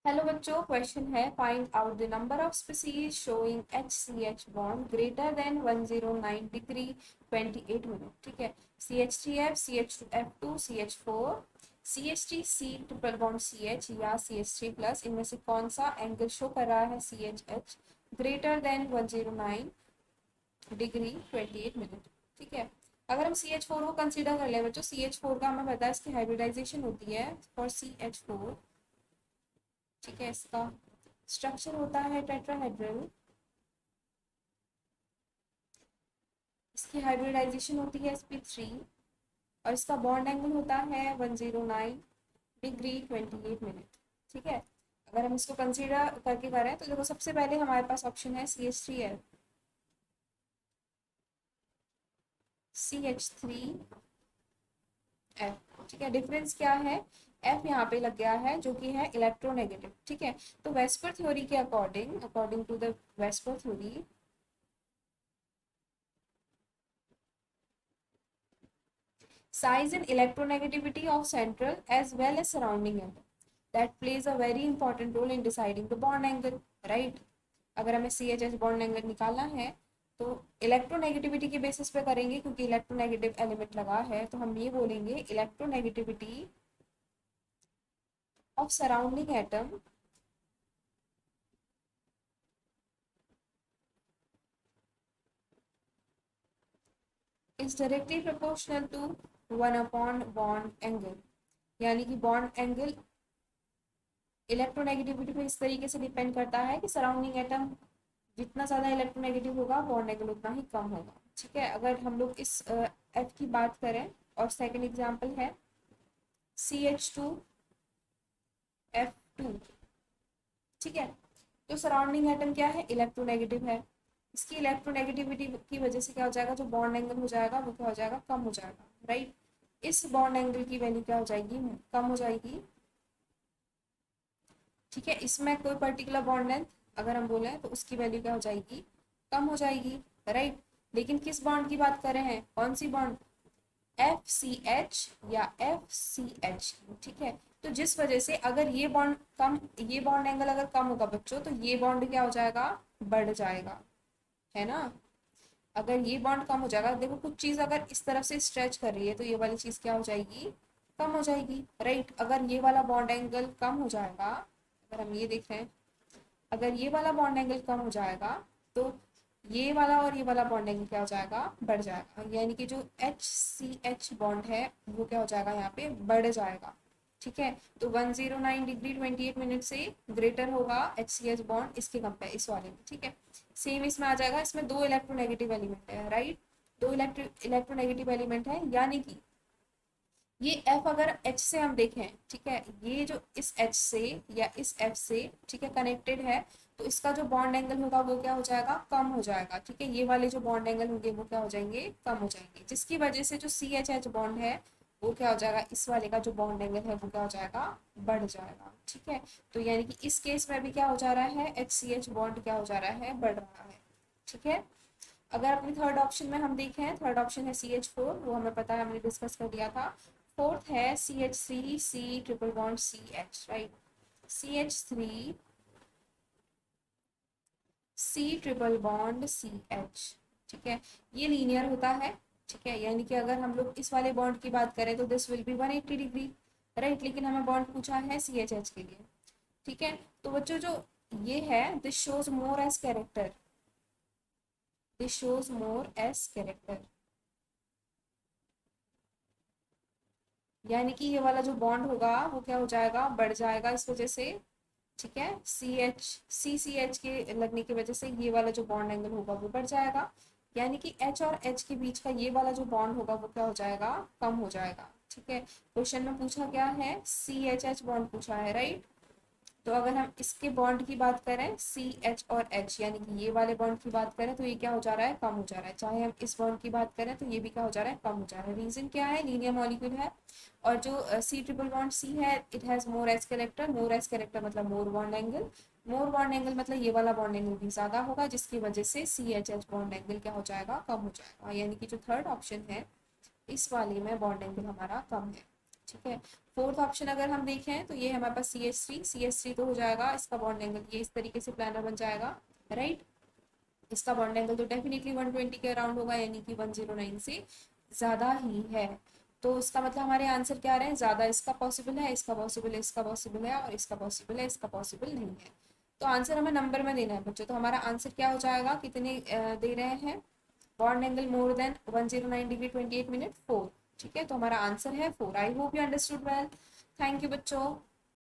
Hello बच्चों, question है find out the number of species showing HCH bond greater than 109 degree 28 minute. ठीक है। CH3F, CH2F2, CH4, CH3C triple bond CH या CH3 plus, इनमें से कौन सा एंगल शो कर रहा है CHH greater than 109 degree 28 minute. ठीक है। अगर हम CH4 को कंसीडर कर ले बच्चों, CH4 का हमें पता है इसकी हाइब्रिडाइजेशन होती है फॉर CH4। ठीक है। इसका स्ट्रक्चर होता है टेट्राहेड्रल। इसकी हाइब्रिडाइजेशन होती है sp3 और इसका बॉन्ड एंगल होता है 109 डिग्री 28 मिनट। ठीक है। अगर हम इसको कंसीडर करके करें तो देखो, सबसे पहले हमारे पास ऑप्शन है CH3F, CH3F। ठीक है। डिफरेंस क्या है? F यहाँ पे लग गया है जो कि है इलेक्ट्रोनेगेटिव। ठीक है। तो वेस्पर थ्योरी के according according to the VSEPR theory, size and electronegativity of central as well as surrounding atom that plays a very important role in deciding the bond angle, right? अगर हमें CHH bond angle निकालना है तो electronegativity के basis पे करेंगे, क्योंकि electronegative element लगा है तो हम ये बोलेंगे electronegativity of surrounding atom is directly proportional to 1 bond angle. यानी कि बॉन्ड एंगल इलेक्ट्रोनेगेटिविटी पे इस तरीके से डिपेंड करता है कि सराउंडिंग एटम जितना ज़्यादा इलेक्ट्रोनेगेटिव होगा बॉन्ड एंगल उतना ही कम होगा। ठीक है। अगर हम लोग इस एफ की बात करें और सेकंड एग्जांपल है CH2F2। ठीक है। तो सराउंडिंग एटम क्या है? इलेक्ट्रोनेगेटिव है। इसकी इलेक्ट्रोनेगेटिविटी की वजह से क्या हो जाएगा, जो बॉन्ड एंगल हो जाएगा वो क्या हो जाएगा, कम हो जाएगा, राइट। इस बॉन्ड एंगल की वैल्यू क्या हो जाएगी, कम हो जाएगी। ठीक है। इसमें कोई पर्टिकुलर बॉन्ड लेंथ अगर हम बोले तो उसकी वैल्यू क्या हो जाएगी, कम हो जाएगी, राइट। लेकिन किस बॉन्ड की बात कर रहे हैं, कौन सी बॉन्ड, FCH या FCH। ठीक है। तो जिस वजह से अगर ये बॉन्ड कम, ये बॉन्ड एंगल अगर कम होगा बच्चों तो ये बॉन्ड क्या हो जाएगा, बढ़ जाएगा, है ना। अगर ये बॉन्ड कम हो जाएगा, देखो कुछ चीज अगर इस तरफ से स्ट्रेच कर रही है तो ये वाली चीज क्या हो जाएगी, कम हो जाएगी, राइट। अगर ये वाला बॉन्ड एंगल कम हो जाएगा, अगर हम ये देख रहे हैं, अगर ये वाला बॉन्ड एंगल कम हो जाएगा तो ये वाला और ये वाला बॉन्ड एंगल क्या हो जाएगा, बढ़ जाएगा। यानी कि जो HCH बॉन्ड है वो क्या हो जाएगा, यहाँ पे बढ़ जाएगा। ठीक है। तो 109 डिग्री 28 मिनट से ग्रेटर होगा HCH बॉन्ड इसके कंपेयर, इस वाले में। ठीक है। सेम इसमें आ जाएगा, इसमें दो इलेक्ट्रोनेगेटिव एलिमेंट है, राइट। दो इलेक्ट्रोनेगेटिव एलिमेंट है, यानी कि ये F अगर H से हम देखें, ठीक है, ये जो इस H से या इस F से, ठीक है, कनेक्टेड है, तो इसका जो बॉन्ड एंगल होगा वो क्या हो जाएगा, कम हो जाएगा। ठीक है। ये वाले जो बॉन्ड एंगल होंगे वो क्या हो जाएंगे, कम हो जाएंगे, जिसकी वजह से जो CHH बॉन्ड है वो क्या हो जाएगा, इस वाले का जो बॉन्ड एंगल है वो क्या हो जाएगा, बढ़ जाएगा। ठीक है। तो यानी कि इस केस में भी क्या हो जा रहा है, HCH बॉन्ड क्या हो जा रहा है, बढ़ रहा है। ठीक है। अगर अपने थर्ड ऑप्शन में हम देखें, थर्ड ऑप्शन है CH4, वो हमें पता है, हमने डिस्कस कर लिया था। फोर्थ है CH3C triple bond CH, right. CH3C triple bond CH। ठीक है। ये लीनियर होता है। ठीक है। यानी कि अगर हम लोग इस वाले बॉन्ड की बात करें तो this will be 180 degree, right. लेकिन हमें बॉन्ड पूछा है CHH के लिए। ठीक है। तो बच्चों जो ये है, this shows more s character, this shows more s character. यानी कि ये वाला जो बॉन्ड होगा वो क्या हो जाएगा, बढ़ जाएगा इस वजह से। ठीक है। CH के लगने की वजह से ये वाला जो बॉन्ड एंगल होगा वो बढ़ जाएगा। यानी कि H और H के बीच का ये वाला जो बॉन्ड होगा वो क्या हो जाएगा, कम हो जाएगा। ठीक है। क्वेश्चन में पूछा क्या है, CHH बॉन्ड पूछा है, राइट। तो अगर हम इसके बॉन्ड की बात करें CH और H, यानी कि ये वाले बॉन्ड की बात करें तो ये क्या हो जा रहा है, कम हो जा रहा है। चाहे हम इस बॉन्ड की बात करें तो ये भी क्या हो जा रहा है, कम हो जा रहा है। रीजन क्या है, लीनियर मॉलिक्यूल है। और जो C ट्रिपल बॉन्ड C है, it has more s character, more s character मतलब more bond angle, more bond angle मतलब ये वाला बॉन्ड एंगल भी ज्यादा होगा, जिसकी वजह से CHH बॉन्ड एंगल क्या हो जाएगा, कम हो जाएगा। यानी कि जो थर्ड ऑप्शन है इस वाले में बॉन्ड एंगल हमारा कम है। ठीक है। फोर्थ ऑप्शन अगर हम देखें तो ये हमारे पास सी एच थ्री तो हो जाएगा इसका बॉन्ड एंगल, ये इस तरीके से प्लानर बन जाएगा, राइट। इसका बॉन्ड एंगल तो डेफिनेटली 120 के अराउंड होगा, यानी कि 109 से ज़्यादा ही है। तो इसका मतलब हमारे आंसर क्या आ रहे हैं, ज़्यादा इसका पॉसिबल है, इसका पॉसिबल है, इसका पॉसिबल है, और इसका पॉसिबल है, इसका पॉसिबल नहीं है। तो आंसर हमें नंबर में देना है बच्चों। तो हमारा आंसर क्या हो जाएगा, कितने दे रहे हैं, bond angle more than 109 degree 28 minute 4। ठीक है, तो हमारा आंसर है 4। I hope you understood well. Thank you बच्चों।